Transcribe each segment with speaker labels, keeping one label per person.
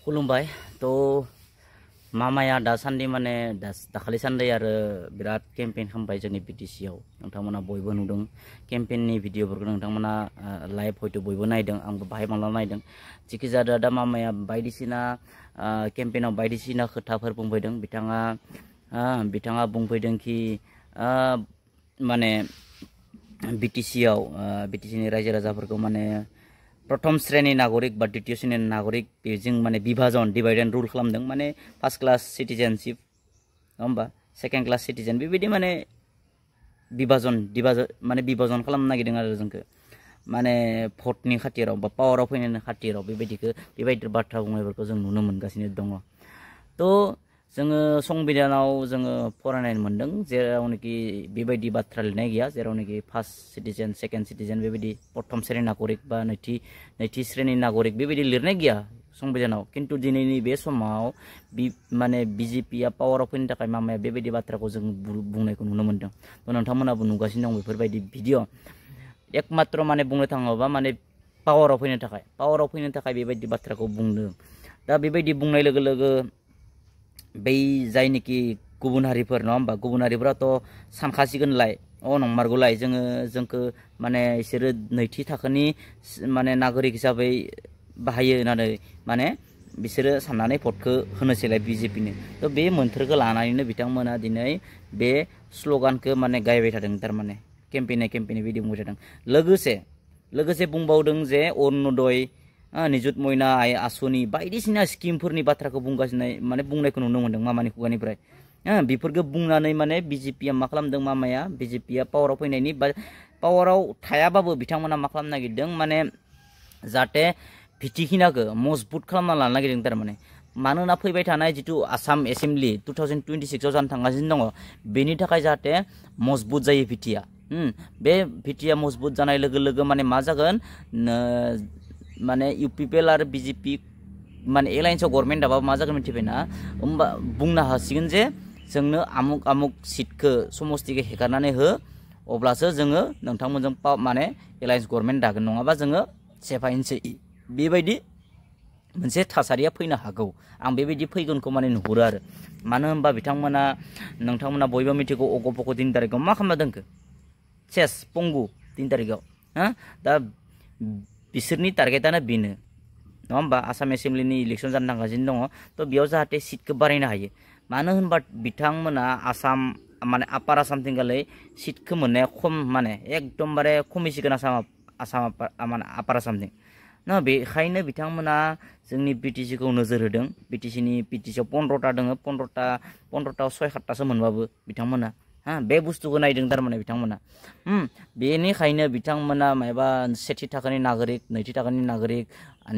Speaker 1: खुलुमबाय तो मामाया दासान्दि माने दाखालि सान्दै आरो बिराद केम्पेइन खालामबाय जोंनि बिटिसि आव नोंथांमोना बयबो नुदों केम्पेइननि भिडिअफोरखौ नोंथांमोना लाइभ हयतो बयबो नायदों आंबो बाहाय माला नायदों जिखि जादों दा मामाया बायदिसिना केम्पेइनाव बायदिसिना खोथाफोर बुंफैदों बिथाङा बुंफैदों कि माने बिटिसि नि रायजो राजाफोरखौ माने प्रथम श्रेणी नागरिक बा द्वितीय श्रेणी नागरिक बेजों माने विभाजन डिवाइड एंड रुल खालामदों माने फार्स्ट क्लास सिटिजेनशिप होमबा सेकेंड क्लास सिटिजेन बेबायदि माने विभाजन खालामनो नागिरदों आरो जोंखौ माने भटनि खाथिराव बा पावाराव फैनायनि खाथिराव बेबायदि बाथ्रा बुंनायफोरखौ जों नुनो मोनगासिनो दङ तो जोङो संबिधानाव जोङो फरायनाय मोनदों जेरावनोखि बेबायदि बाथ्रा लिरनाय गैया जेरावनोखि फार्स्ट सिटिजेन सेकेंड सिटिजेन बेबायदि प्रथम श्रेणी नागरिक बा नैथि श्रेणी नागरिक बेबायदि लिरनाय गैया संबिधानाव किन्तु दिनैनि बे समाव माने बिजेपिया पावाराव फैनो थाखाय मामाया बेबायदि बाथ्राखौ जों बुंनायखौ नुनो मोनदों तो नोंथांमोनाबो नुगासिनो दं बेफोरबायदि भिडिअ एकमात्र माने बुंनो थाङोबा माने पावाराव फैनो थाखाय बेबायदि बाथ्राखौ बुंदों दा बेबायदि बुंनाय लोगो लोगो बै जायनिखि गुबुन हारिफोर नङा होमबा गुबुन हारिफोराथ' सानखासिगोनलाय नंमारगौलाय जोंखौ माने बिसोरो नैथि थाखोनि माने नागरिक हिसाबै बाहायो होननानै माने बिसोरो साननानै भटखौ होनोसैलाय बिजेपिनो तो बे मोन्थोरखौ लानानैनो बिथांमोना दिनै बे स्ल'गानखौ माने गायबाय थादों थारमाने केम्पेइन बिदि बुंबाय थादों लोगोसे बुंबावदों जे अरुणोदय निजुत मयना आय आसनि बायदिसिना स्किमफोरनि बाथ्राखौ बुंगासिनो माने बुंनायखौ नुनो मोनदों मामानि खुगानिफ्राय बेफोरखौ बुंनानै माने बिजेपिया मा खालामदों मामाया बिजेपिया पावाराव फैनायनि पावाराव थायाबाबो बिथांमोना मा खालामनो नागिरदों माने जाहाथे भिटिखिनाखौ मजबुत खालामना लानो नागिरदों थारमाने मानोना फैबाय थानाय जिथु आसाम एसेम्बलि 2026 आव जानो थांगासिनो दङ बेनि थाखाय जाहाथे मजबुत जायो भिटिया बे भिटिया मजबुत जानाय लोगो लोगो माने मा जागोन माने इउपिपिएल आरो बिजेपि माने एलायन्सआव गभर्नमेन्ट दाबा मा जागोन मिथिबायना होमबा बुंनो हासिगोन जे जोंनो आमुक सिटखौ समस्तिखौ हेगारनानै हो अब्लासो जोङो नोंथांमोनजों माने एलायन्स गभर्नमेन्ट दागोन नङाबा जोङो सेफायनोसै बेबायदि मोनसे थासारिया फैनो हागौ आं बेबायदि फैगोनखौ माने नुहुरो आरो मानो होनबा नोंथांमोना बयबो मिथिगौ अगपक 3 तारिखआव मा खालामना दोनखो सेस पंगु 3 तारिखआव दा बिसोरनि टारगेटानो बेनो नङा होमबा आसाम एसेम्बलिनि इलेक्सन जानो थांगासिनो दङ तो बेयाव जाहाथे सिटखौ बारायनो हायो मानो होनबा बिथांमोना आसाम माने आपार आसामथिंगालै सिटखौ मोननाया खम माने एकदमबारे खमिसिगोन माने आपार आसामथिं ना बेखायनो बिथांमोना जोंनि बिटिसिखौ नोजोर होदों बिटिसिआव 15टा दङ 15टायाव 6-7टासो मोनबाबो बिथांमोना बे बुस्थुखौ नायदों थारमाने बिथांमोना बेनिखायनो बिथांमोना मायबा सेथि थाखोनि नागरिक नैथि थाखोनि नागरिक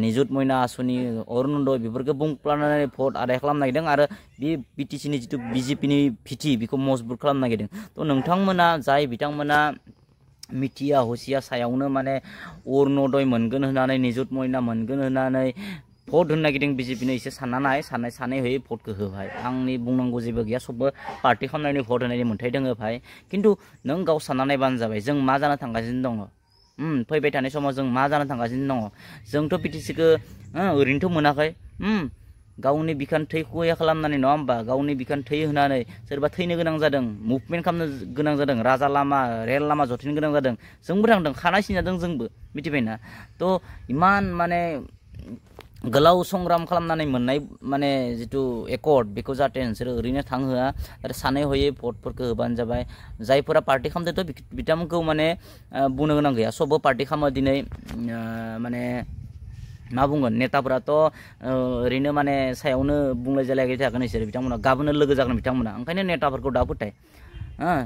Speaker 1: निजुत मयना आसनि अरुणोदय बेफोरखौ बुंफ्लानानै भट आदाय खालामनो नागिरदों आरो बे बिटिसिनि जिथु बिजेपिनि भिटि बेखौ मजबुत खालामनो नागिरदों तो नोंथांमोना बिथांमोना मिथिया हसिया सायावनो माने अरुणोदय मोनगोन होननानै निजुत मयना मोनगोन होननानै भट होनो नागिरदों बिजेपिनो एसे सानै होयै भटखौ होबाय आंनि बुंनांगौ जेबो गैया सबबो पार्टि खालामनायनि भट होनायनि मोन्थाय दङ भाई खिन्थु नों गाव सानना नायबानो जाबाय जों मा जानो थांगासिनो दङ फैबाय थानाय समाव जों मा जानो थांगासिनो दङ जोंथ' बिटिसिखौ ओरैनोथ' मोनाखै गावनि बिखान थै खया खालामनानै नङा होमबा गावनि बिखान थै होनानै सोरबा थैनो गोनां जादों मुभमेन्ट खालामनो गोनां जादों राजा लामा रेल लामा जथेनो गोनां जादों जोंबो थांदों खानाय सिनजादों जोंबो मिथिबायना तो इमान माने गोलाव संग्राम खालामनानै मोननाय माने जिथु एकर्ड बेखौ जाहाथे नोंसोरो ओरैनो थांहोआ आरो सानै हयै भटफोरखौ होबानो जाबाय जायफोरा पार्टि खालामदोंथ' बिथांमोनखौ माने बुंनो गोनां गैया सबबो पार्टि खालामो दिनै माने मा बुंगोन नेताफोराथ' ओरैनो माने सायावनो बुंलाय जालायबाय थागोन बिसोर बिथांमोना गाबोननो लोगो जागोन बिथांमोना ओंखायनो नेताफोरखौ दा फोथाय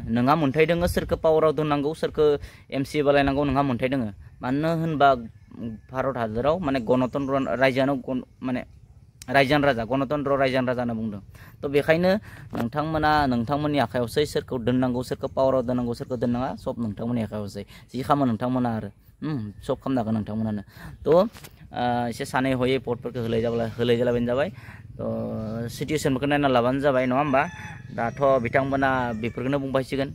Speaker 1: नोंहा मोन्थाय दोङो सोरखौ पावाराव दोननांगौ सोरखौ एमसि बानायनांगौ नोंहा मोन्थाय दोङो मानो होनबा भारत हादराव माने गणतन्त्र रायजोआनो माने रायजोआनो राजा गणतन्त्र रायजोआनो राजा होनना बुंदों तो बेखायनो नोंथांमोननि आखायावसै सोरखौ दोननांगौ सोरखौ पावाराव दोननांगौ सोरखौ दोननाङा सब नोंथांमोननि आखायावसै जि खालामो नोंथांमोना आरो सब खालामनो हागोन नोंथांमोनानो तो एसे सानै हयै भटफोरखौ होलायजालाबानो जाबाय तो सिटुएसनफोरखौ नायना लाबानो जाबाय नङा होमबा दाथ' बिथांमोना बेफोरखौनो बुंबायसिगोन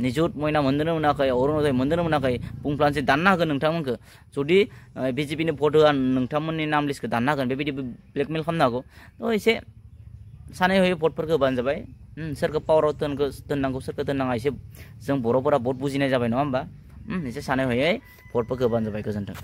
Speaker 1: निजुत मयना मोनदोंना मोनाखै अरुणोदय मोनदोंना मोनाखै बुंफ्लानोसै दानना होगोन नोंथांमोनखौ जुदि बिजेपिनि भट होआ नोंथांमोननि नाम लिस्टखौ दानना होगोन बेबायदि ब्लेकमेल खालामनो हागौ तो एसे सानै हयै भटफोरखौ होबानो जाबाय सोरखौ पावाराव दोननांगौ सोरखौ दोननाङा एसे जों बर'फोरा भट बुजिनाय जाबाय नङा होमबा एसे सानै हयै भटफोरखौ होबानो जाबाय गोजोन्थों।